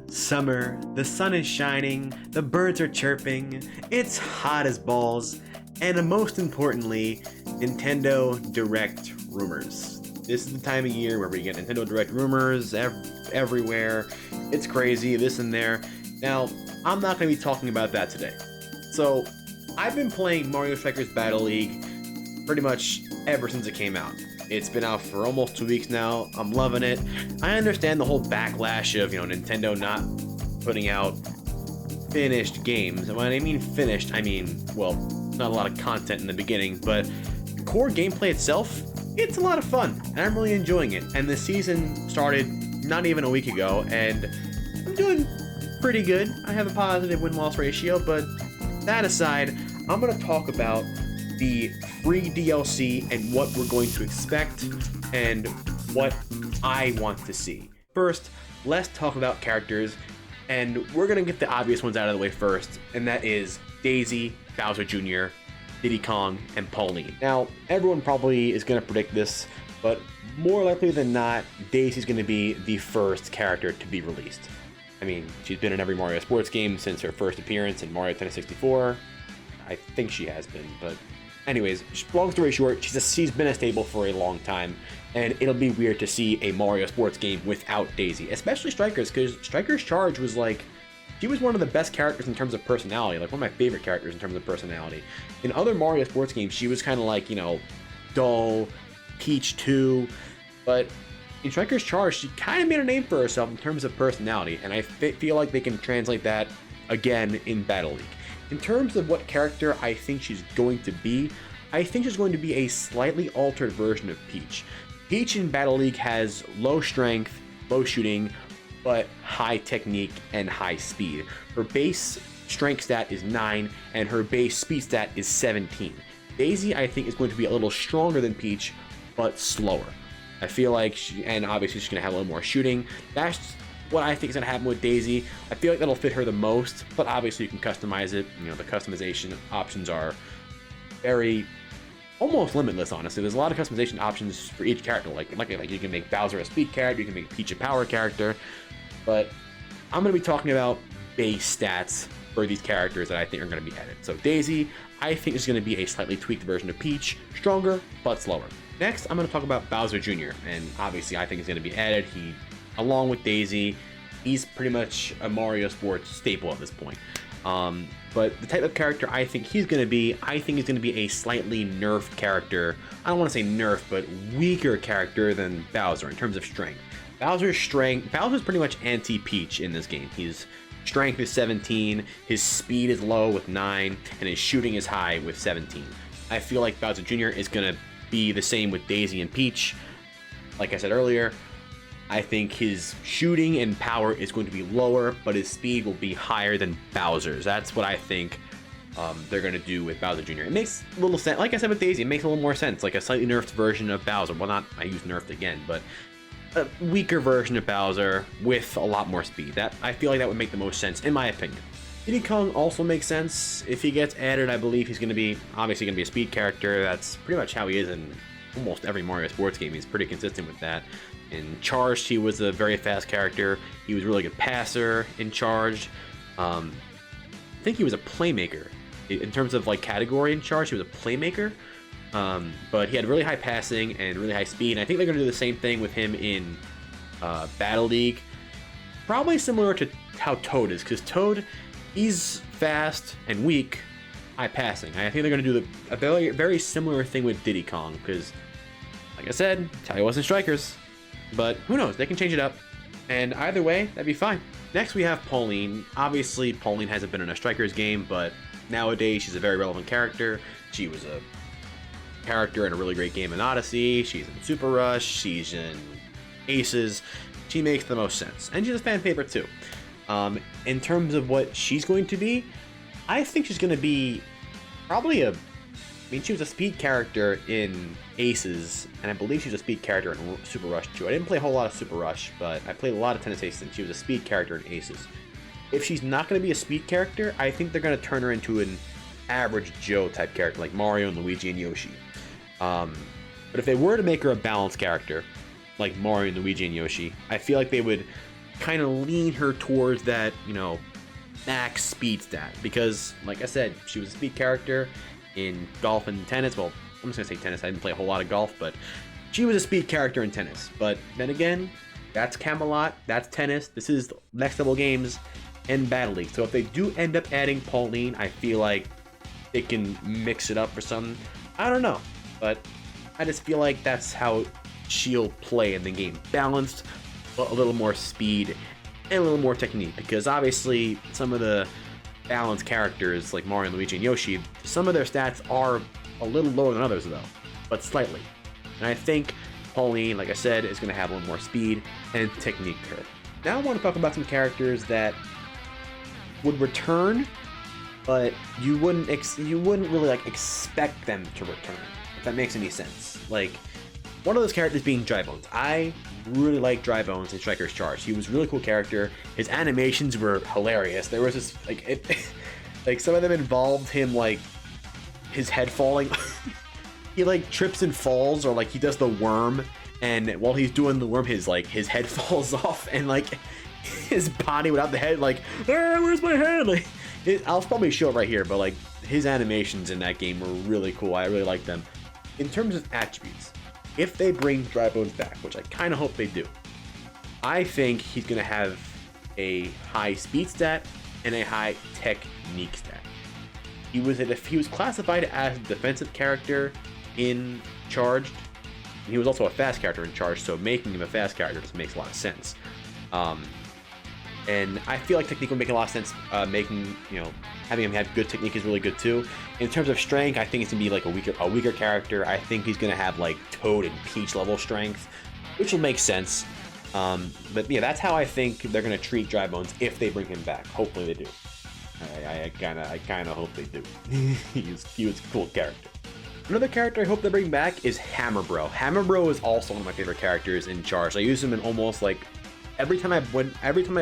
Summer, the sun is shining, the birds are chirping, it's hot as balls, and most importantly, Nintendo Direct rumors. This is the time of year where we get Nintendo Direct rumors everywhere. It's crazy, this and there. Now, I'm not going to be talking about that today. So, I've been playing Mario Strikers Battle League pretty much ever since it came out. It's been out for almost 2 weeks now. I'm loving it. I understand the whole backlash of, Nintendo not putting out finished games. And when I mean finished, I mean, well, not a lot of content in the beginning, but the core gameplay itself, it's a lot of fun, and I'm really enjoying it. And the season started not even a week ago, and I'm doing pretty good. I have a positive win-loss ratio, but that aside, I'm going to talk about the free DLC and what we're going to expect and what I want to see. First, let's talk about characters, and we're going to get the obvious ones out of the way first, and that is Daisy, Bowser Jr., Diddy Kong, and Pauline. Now, everyone probably is going to predict this, but more likely than not, Daisy's going to be the first character to be released. I mean, she's been in every Mario sports game since her first appearance in Mario Tennis 64. I think she has been, but anyways, long story short, she's been a staple for a long time, and it'll be weird to see a Mario sports game without Daisy, especially Strikers, because Strikers Charge was like, she was one of the best characters in terms of personality, like one of my favorite characters in terms of personality. In other Mario sports games, she was kind of like, dull, Peach too, but in Strikers Charge, she kind of made a name for herself in terms of personality, and I feel like they can translate that again in Battle League. In terms of what character I think she's going to be, I think she's going to be a slightly altered version of Peach. Peach in Battle League has low strength, low shooting, but high technique and high speed. Her base strength stat is 9, and her base speed stat is 17. Daisy, I think, is going to be a little stronger than Peach, but slower. I feel like and obviously she's going to have a little more shooting. That's what I think is going to happen with Daisy. I feel like that'll fit her the most, but obviously you can customize it. The customization options are almost limitless, honestly. There's a lot of customization options for each character. Like you can make Bowser a speed character, you can make Peach a power character, but I'm going to be talking about base stats for these characters that I think are going to be added. So Daisy, I think, is going to be a slightly tweaked version of Peach, stronger, but slower. Next, I'm going to talk about Bowser Jr., and obviously I think he's going to be added. Along with Daisy, he's pretty much a Mario Sports staple at this point. But the type of character I think he's going to be, a slightly nerfed character. I don't want to say nerfed, but weaker character than Bowser in terms of strength. Bowser's pretty much anti-Peach in this game. His strength is 17, his speed is low with 9, and his shooting is high with 17. I feel like Bowser Jr. is going to be the same with Daisy and Peach. Like I said earlier, I think his shooting and power is going to be lower, but his speed will be higher than Bowser's. That's what I think they're going to do with Bowser Jr. It makes a little sense. Like I said with Daisy, it makes a little more sense. Like a slightly nerfed version of Bowser. Well, I use nerfed again, but a weaker version of Bowser with a lot more speed. I feel like that would make the most sense, in my opinion. Diddy Kong also makes sense. If he gets added, I believe he's going to be, obviously going to be a speed character. That's pretty much how he is in almost every Mario sports game. He's pretty consistent with that. In Charged, he was a very fast character. He was a really good passer in Charged. I think he was a playmaker. In terms of category in Charged, he was a playmaker. But he had really high passing and really high speed. And I think they're going to do the same thing with him in Battle League. Probably similar to how Toad is, because Toad, he's fast and weak, high passing. I think they're going to do a very, very similar thing with Diddy Kong, because, like I said, Tally wasn't Strikers. But who knows? They can change it up. And either way, that'd be fine. Next, we have Pauline. Obviously, Pauline hasn't been in a Strikers game, but nowadays she's a very relevant character. She was a character in a really great game in Odyssey. She's in Super Rush. She's in Aces. She makes the most sense. And she's a fan favorite too. In terms of what she's going to be, I think she's going to be probably she was a speed character in Aces, and I believe she's a speed character in Super Rush too. I didn't play a whole lot of Super Rush, but I played a lot of Tennis Aces, and she was a speed character in Aces. If she's not going to be a speed character, I think they're going to turn her into an average Joe type character, like Mario and Luigi and Yoshi. But if they were to make her a balanced character, like Mario and Luigi and Yoshi, I feel like they would kind of lean her towards that, you know, max speed stat, because like I said, she was a speed character in golf and tennis. Well, I'm just gonna say tennis. I didn't play a whole lot of golf, but she was a speed character in tennis. But then again, that's Camelot, that's tennis. This is next level games and Battle League. So if they do end up adding Pauline, I feel like they can mix it up or something. I don't know, but I just feel like that's how she'll play in the game. Balanced, but a little more speed and a little more technique, because obviously some of the balanced characters like Mario, Luigi, and Yoshi, some of their stats are a little lower than others though, but slightly. And I think Pauline, like I said, is going to have a little more speed and technique to her. Now I want to talk about some characters that would return, but you wouldn't really like expect them to return, if that makes any sense. Like, one of those characters being Dry Bones. I really like Dry Bones in Striker's Charge. He was a really cool character. His animations were hilarious. There was this like some of them involved him like his head falling. He like trips and falls, or like he does the worm, and while he's doing the worm, his head falls off, and like his body without the head, like, where's my head? Like, I'll probably show it right here, but like his animations in that game were really cool. I really like them. In terms of attributes, if they bring Dry Bones back, which I kind of hope they do, I think he's gonna have a high speed stat and a high technique stat. He was classified as a defensive character in Charged. He was also a fast character in Charged, so making him a fast character just makes a lot of sense. And I feel like technique would make a lot of sense. Having him have good technique is really good too. In terms of strength, I think it's gonna be like a weaker character. I think he's gonna have like Toad and Peach level strength, which will make sense. But yeah, that's how I think they're gonna treat Dry Bones if they bring him back. Hopefully they do. I kind of hope they do. he was a cool character. Another character I hope they bring back is Hammer Bro. Hammer Bro is also one of my favorite characters in Charge. I use him in almost like every time I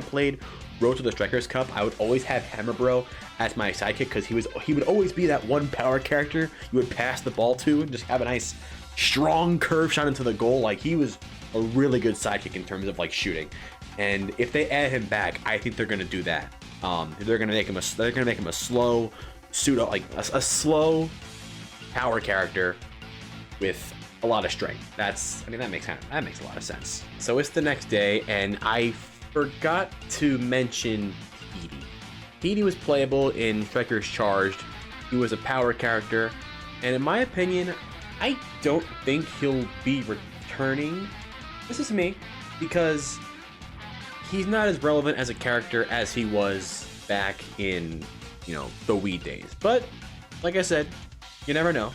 played Road to the Strikers Cup. I would always have Hammer Bro as my sidekick, because he would always be that one power character you would pass the ball to and just have a nice strong curve shot into the goal. Like, he was a really good sidekick in terms of like shooting. And if they add him back, I think they're gonna do that. They're gonna make him a slow pseudo, like a slow power character with a lot of strength. That makes a lot of sense. So it's the next day, and I forgot to mention Petey. Petey was playable in Strikers Charged. He was a power character, and in my opinion, I don't think he'll be returning. This is me, because he's not as relevant as a character as he was back in, the Wii days. But like I said, you never know.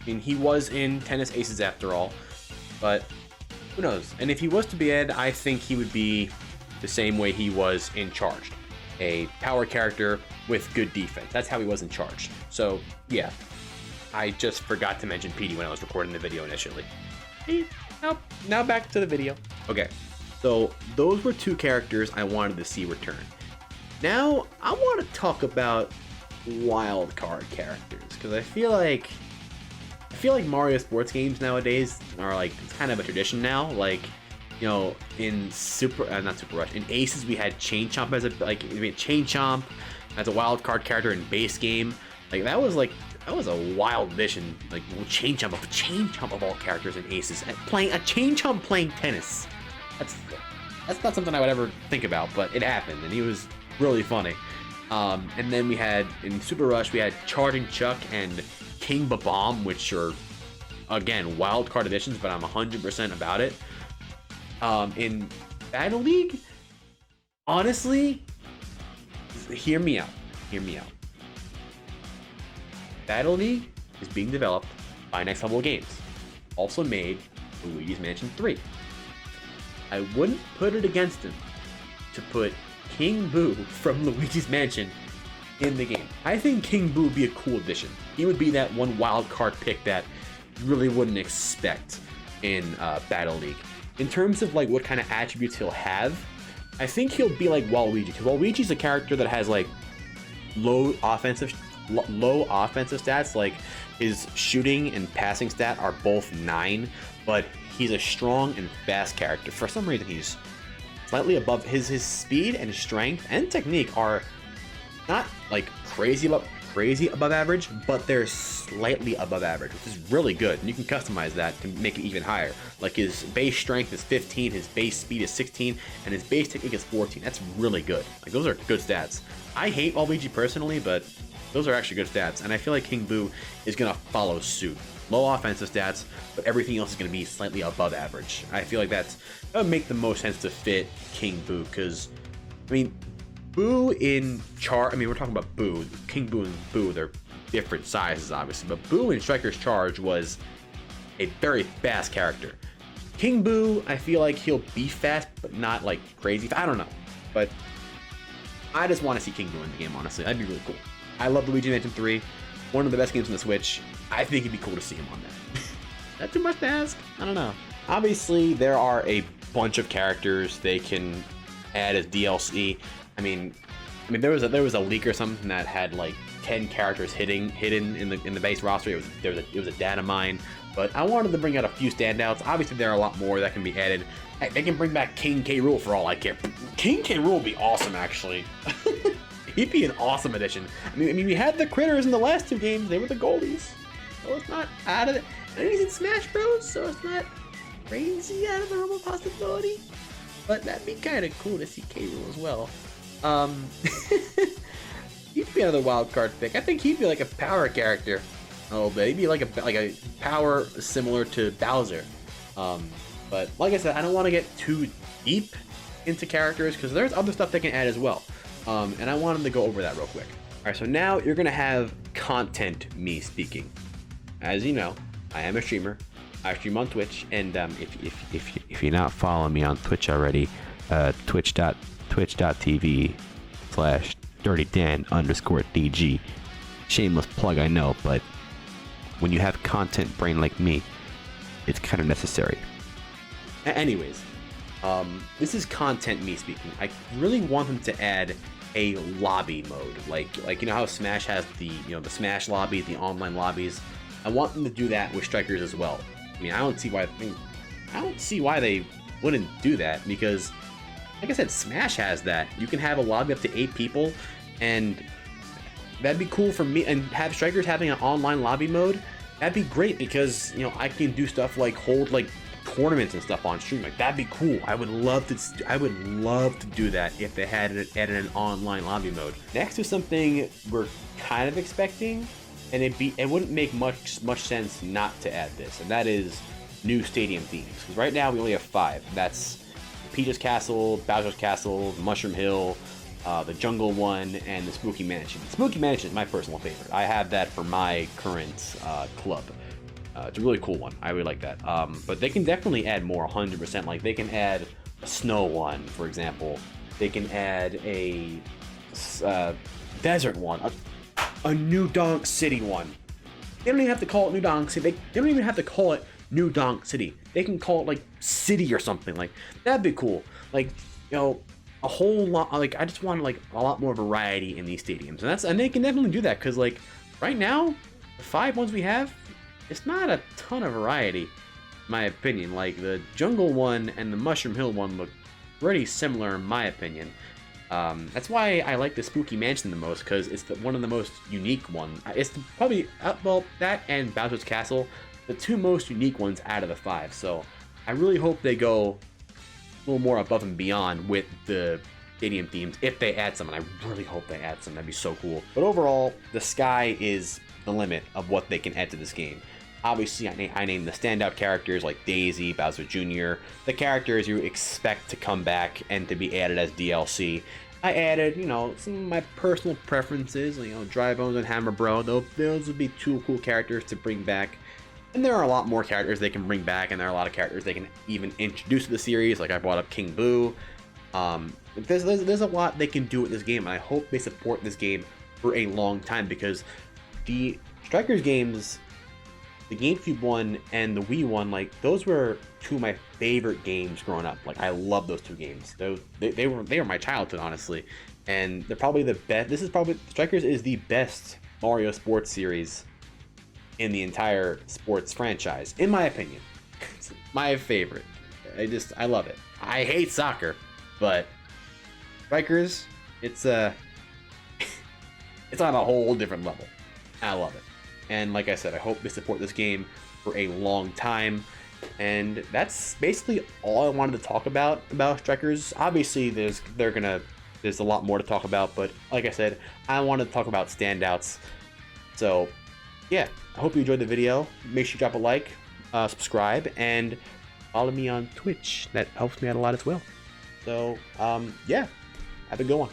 I mean, he was in Tennis Aces after all, but who knows? And if he was to be added, I think he would be the same way he was in Charged. A power character with good defense. That's how he was in Charged. So, yeah. I just forgot to mention Petey when I was recording the video initially. Now back to the video. Okay, so those were two characters I wanted to see return. Now, I want to talk about wildcard characters, because I feel like Mario sports games nowadays are like, it's kind of a tradition now. Like, in not Super Rush, in Aces we had Chain Chomp as a wild card character in base game. Like, that was a wild addition. Like, Chain Chomp of all characters in Aces, and playing a Chain Chomp playing tennis. That's not something I would ever think about, but it happened, and he was really funny. And then we had, in Super Rush, we had Charging Chuck and King Babam, which are, again, wild card additions, but I'm 100% about it. In Battle League, honestly, hear me out. Battle League is being developed by Next Level Games, also made Luigi's Mansion 3. I wouldn't put it against him to put King Boo from Luigi's Mansion in the game. I think King Boo would be a cool addition. He would be that one wild card pick that you really wouldn't expect in Battle League. In terms of like what kind of attributes he'll have, I think he'll be like Waluigi, because Waluigi's a character that has like low offensive stats. Like, his shooting and passing stat are both 9, but he's a strong and fast character. For some reason, he's slightly above his speed and strength and technique are not like crazy above average, but they're slightly above average, which is really good. And you can customize that to make it even higher. Like his base strength is 15, his base speed is 16, and his base technique is 14. That's really good. Like those are good stats. I hate Waluigi personally, but those are actually good stats. And I feel like King Boo is gonna follow suit. Low offensive stats, but everything else is gonna be slightly above average. I feel like that would make the most sense to fit King Boo, because I mean, Boo in Charge, I mean, we're talking about Boo. King Boo and Boo, they're different sizes, obviously, but Boo in Striker's Charge was a very fast character. King Boo, I feel like he'll be fast, but not like crazy. I don't know, but I just want to see King Boo in the game, honestly. That'd be really cool. I love Luigi Mansion 3, one of the best games on the Switch. I think it'd be cool to see him on that. Not too much to ask? I don't know. Obviously, there are a bunch of characters they can add as DLC. I mean, there was a leak or something that had like 10 characters hidden in the base roster. It was a data mine, but I wanted to bring out a few standouts. Obviously, there are a lot more that can be added. Heck, they can bring back King K. Rool for all I care. King K. Rool would be awesome, actually. He'd be an awesome addition. I mean, we had the critters in the last 2 games. They were the goalies, so it's not out of it. And he's in Smash Bros, so it's not crazy out of the realm of possibility. But that'd be kind of cool to see K. Rool as well. He'd be another wild card pick. I think he'd be like a power character a little bit. He'd be like a power similar to Bowser. But like I said, I don't want to get too deep into characters because there's other stuff they can add as well. And I wanted to go over that real quick. All right, so now you're gonna have content me speaking. As you know, I am a streamer. I stream on Twitch, and if you're not following me on Twitch already, twitch.tv/DirtyDan_DG. Shameless plug, I know, but when you have content brain like me, it's kind of necessary. Anyways, this is content me speaking. I really want them to add a lobby mode, like you know how Smash has the the Smash lobby, the online lobbies. I want them to do that with Strikers as well. I mean, I don't see why they wouldn't do that, because like I said, Smash has that. You can have a lobby up to 8 people, and that'd be cool for me. And have Strikers having an online lobby mode, that'd be great, because I can do stuff like hold like tournaments and stuff on stream. Like that'd be cool. I would love to do that if they had added an online lobby mode. Next is something we're kind of expecting, and it wouldn't make much sense not to add this, and that is new stadium themes. Because right now we only have 5. That's Peach's Castle, Bowser's Castle, Mushroom Hill, the Jungle one, and the Spooky Mansion. Spooky Mansion is my personal favorite. I have that for my current club. It's a really cool one. I really like that. But they can definitely add more, 100%. Like they can add a snow one, for example. They can add a desert one, a New Donk City one. They don't even have to call it New Donk City. They don't even have to call it New Donk City. They can call it like City or something. Like that'd be cool. Like a whole lot. Like I just want like a lot more variety in these stadiums, and they can definitely do that, because like right now, the 5 ones we have, it's not a ton of variety, in my opinion. Like the Jungle one and the Mushroom Hill one look pretty similar, in my opinion. That's why I like the Spooky Mansion the most, because it's one of the most unique ones. It's probably that and Bowser's Castle, the 2 most unique ones out of the 5. So I really hope they go a little more above and beyond with the stadium themes, if they add some, and I really hope they add some. That'd be so cool. But overall, the sky is the limit of what they can add to this game. Obviously, I named the standout characters like Daisy, Bowser Jr., the characters you expect to come back and to be added as DLC. I added, some of my personal preferences, Dry Bones and Hammer Bro. Those would be 2 cool characters to bring back. And there are a lot more characters they can bring back, and there are a lot of characters they can even introduce to the series. Like I brought up King Boo. There's a lot they can do with this game, and I hope they support this game for a long time, because the Strikers games, the GameCube one and the Wii one, like those were 2 of my favorite games growing up. Like I love those 2 games. They were my childhood, honestly, and they're probably the best. Strikers is the best Mario sports series in the entire sports franchise, in my opinion. It's my favorite. I love it. I hate soccer, But Strikers, it's it's on a whole different level. I love it. And like I said, I hope they support this game for a long time. And that's basically all I wanted to talk about Strikers. Obviously, there's a lot more to talk about, but like I said, I wanted to talk about standouts. So yeah, I hope you enjoyed the video. Make sure you drop a like, subscribe, and follow me on Twitch. That helps me out a lot as well. So yeah, have a good one.